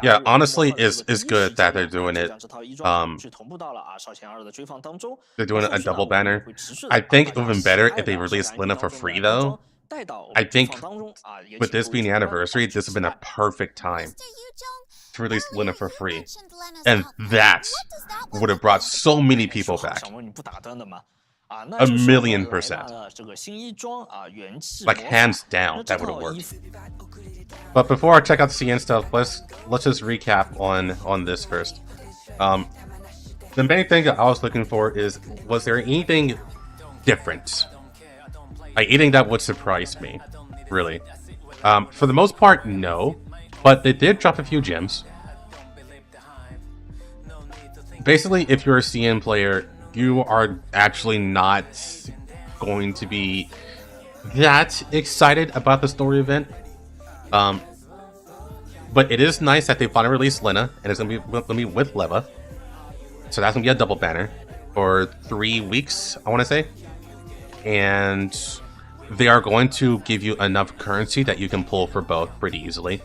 Yeah, honestly, it's good that they're doing it. They're doing a double banner. I think it would have been better if they released Lina for free, though. I think with this being the anniversary, this would have been a perfect time to release Lina for free. And that would have brought so many people back. 1,000,000%. Like, hands down, that would have worked. But before I check out the CN stuff, let's just recap on this first. The main thing that I was looking for is, was there anything different? Like, anything that would surprise me, really. For the most part, no. But they did drop a few gems. Basically, if you're a CN player, you are actually not going to be that excited about the story event. But it is nice that they finally released Lina, and it's gonna be with Leva. So that's gonna be a double banner for 3 weeks, I want to say. And they are going to give you enough currency that you can pull for both pretty easily.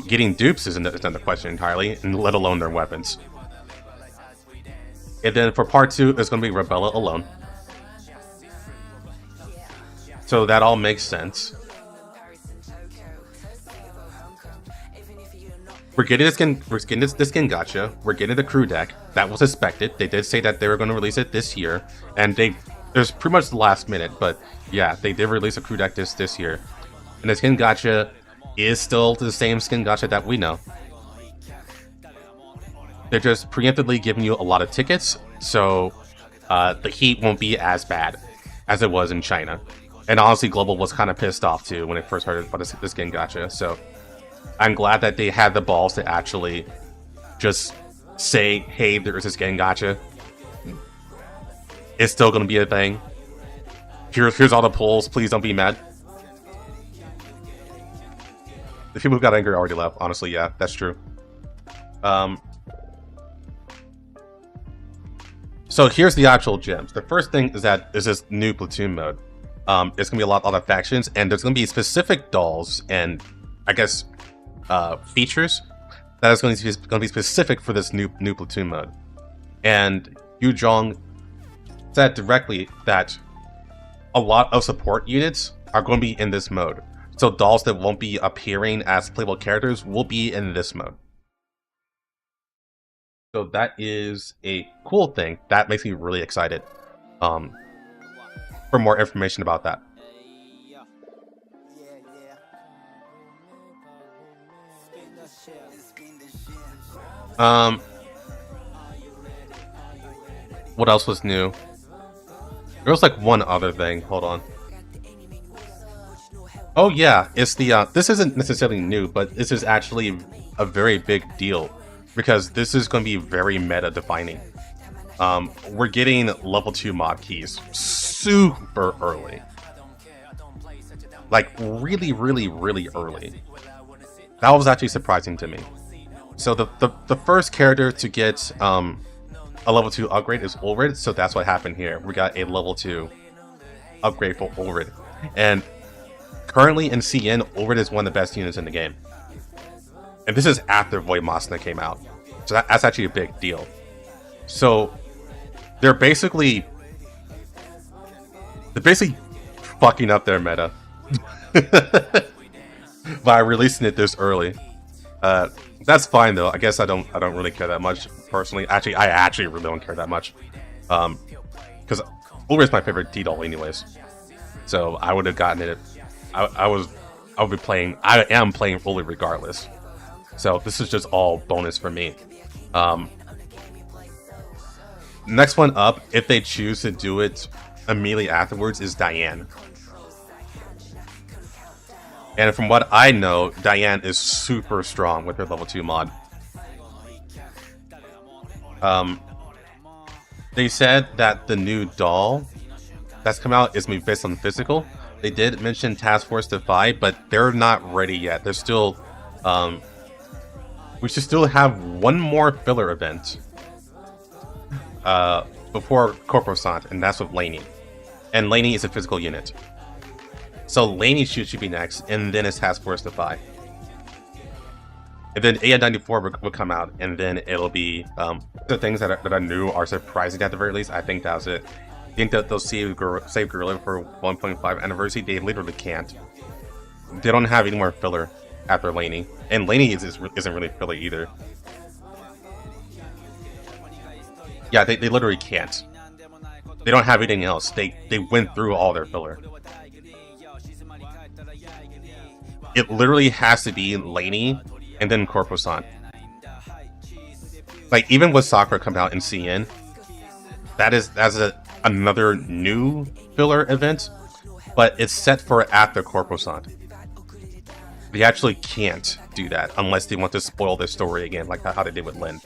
Getting dupes isn't the question entirely, and let alone their weapons. And then for part 2, it's going to be Rebella alone. So that all makes sense. We're getting this skin gacha. We're getting the crew deck. That was expected. They did say that they were going to release it this year, and there's pretty much the last minute, but yeah, they did release a crew deck this year. And the skin gacha is still the same skin gacha that we know. They're just preemptively giving you a lot of tickets, so the heat won't be as bad as it was in China. And honestly, Global was kind of pissed off too when it first heard about this skin gacha. So I'm glad that they had the balls to actually just say, hey, there is a skin gacha. It's still going to be a thing. Here's all the polls. Please don't be mad. The people who got angry already left. Honestly, yeah, that's true. So here's the actual gems. The first thing is that is this new platoon mode. It's gonna be a lot of factions, and there's gonna be specific dolls and I guess features that is going to be specific for this new platoon mode. And Yu Zhong said directly that a lot of support units are going to be in this mode. So dolls that won't be appearing as playable characters will be in this mode. So that is a cool thing. That makes me really excited for more information about that. What else was new? There was like one other thing. Hold on. Oh yeah, it's the this isn't necessarily new, but this is actually a very big deal because this is going to be very meta defining. We're getting level 2 mod keys super early. Like really early. That was actually surprising to me. So the first character to get a level 2 upgrade is Ulrid, so that's what happened here. We got a level 2 upgrade for Ulrid. And currently in CN, Ulrid is one of the best units in the game. And this is after Void Masna came out. So that's actually a big deal. So they're basically fucking up their meta by releasing it this early. That's fine though. I guess I don't really care that much personally. Actually, I actually really don't care that much. Because Ulrid is my favorite D-doll anyways. So I would have gotten it. I am playing Ulrid regardless. So this is just all bonus for me. Next one up, if they choose to do it immediately afterwards, is Diane. And from what I know, Diane is super strong with her level 2 mod. They said that the new doll that's come out is going to be based on physical. They did mention Task Force Defy, but they're not ready yet. They're still... we should still have one more filler event before Corporosant, and that's with Laney. And Laney is a physical unit. So Laney should be next, and then it's Task Force Defy. And then AN94 will come out, and then it'll be the things that are new are surprising at the very least. I think that's it. I think that they'll save Gorilla for 1.5 anniversary. They literally can't. They don't have any more filler after Laney, and Laney isn't really filler either. Yeah, they literally can't. They don't have anything else. They went through all their filler. It literally has to be Laney and then Corposant. Like, even with Sakura come out in CN, that's another new filler event, but it's set for after Corposant. They actually can't do that unless they want to spoil their story again, like how they did with Lin.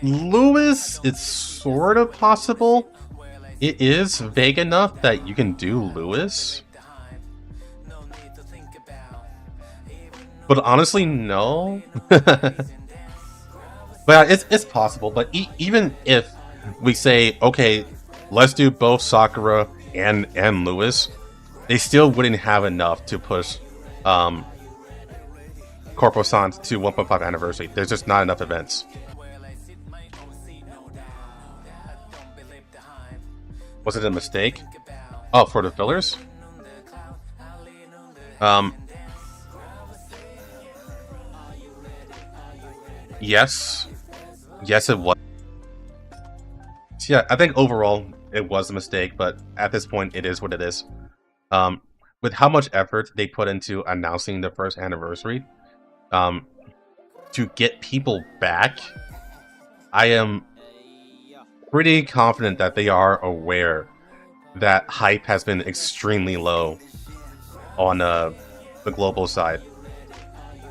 Lewis, it's sort of possible. It is vague enough that you can do Lewis. But honestly, no. But it's possible. But even if we say, okay, let's do both Sakura and Lewis, they still wouldn't have enough to push Corposant to 1.5 anniversary. There's just not enough events. Was it a mistake? Oh, for the fillers? Yes. Yes, it was. So yeah, I think overall it was a mistake, but at this point it is what it is. With how much effort they put into announcing the first anniversary, to get people back, I am pretty confident that they are aware that hype has been extremely low on the global side.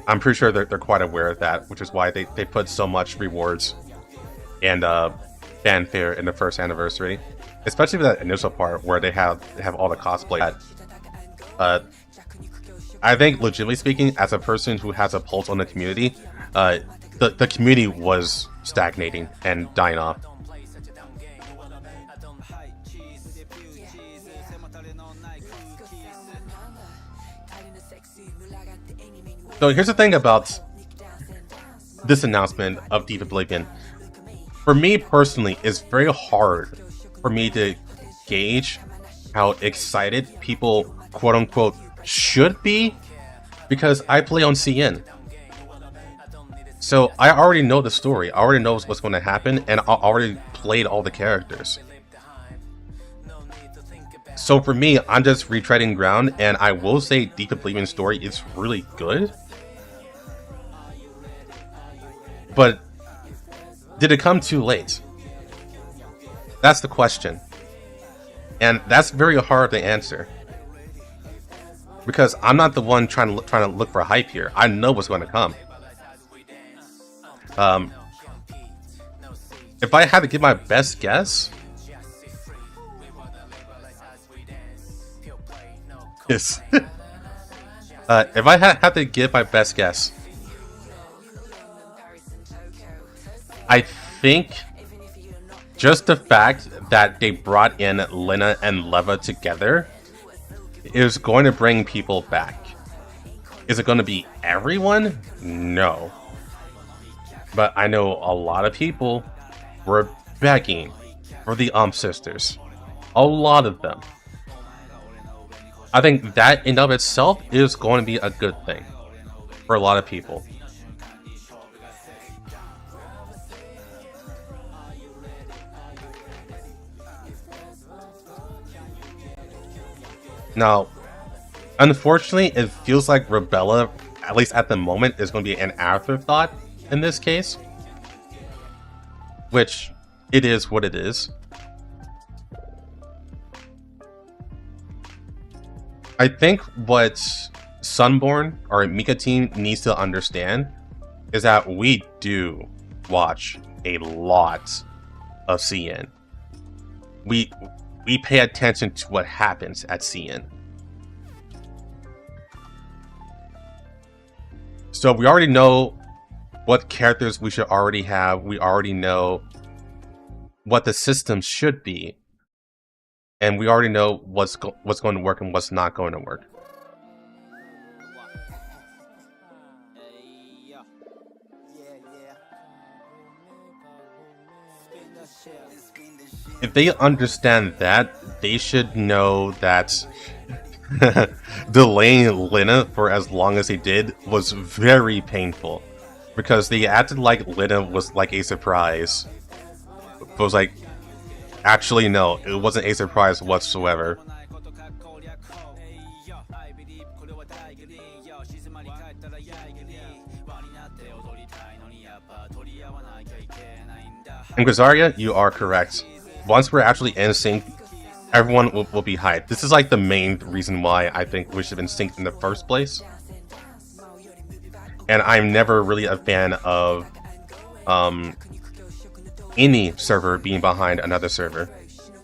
I'm pretty sure they're quite aware of that, which is why they put so much rewards and fanfare in the first anniversary, especially for that initial part where they have all the cosplay. I think, legitimately speaking, as a person who has a pulse on the community, the community was stagnating and dying off. So here's the thing about this announcement of Deep Oblivion. For me personally, it's very hard for me to gauge how excited people, quote unquote, should be, because I play on CN. So I already know the story, I already know what's going to happen, and I already played all the characters. So for me, I'm just retreading ground, and I will say Deep Oblivion's story is really good. But did it come too late? That's the question. And that's very hard to answer. Because I'm not the one trying to look for hype here. I know what's going to come. If I had to give my best guess, yes. If I had to give my best guess, I think just the fact that they brought in Lina and Leva together is going to bring people back. Is it going to be everyone? No. But I know a lot of people were begging for the sisters. A lot of them. I think that in of itself is going to be a good thing for a lot of people. Now, unfortunately, it feels like Rebella, at least at the moment, is going to be an afterthought in this case. Which, it is what it is. I think what Sunborn or Mika team needs to understand is that we do watch a lot of CN. We pay attention to what happens at CN. So we already know what characters we should already have. We already know what the system should be, and we already know what's going to work and what's not going to work. If they understand that, they should know that delaying Lina for as long as they did was very painful, because they acted like Lina was like a surprise. It was like, actually no, it wasn't a surprise whatsoever. In Grisaria, you are correct. Once we're actually in sync, everyone will be hyped. This is like the main reason why I think we should have been synced in the first place. And I'm never really a fan of any server being behind another server,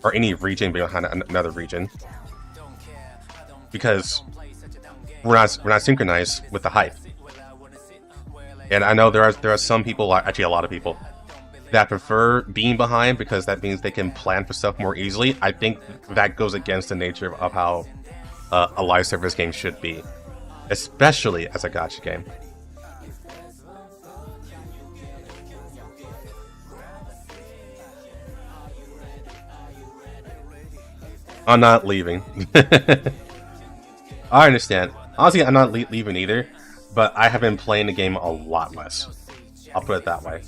or any region being behind another region, because we're not synchronized with the hype. And I know there are some people, actually a lot of people, that prefer being behind because that means they can plan for stuff more easily. I think that goes against the nature of how a live service game should be, especially as a gacha game. I'm not leaving. I understand. Honestly, I'm not leaving either, but I have been playing the game a lot less. I'll put it that way.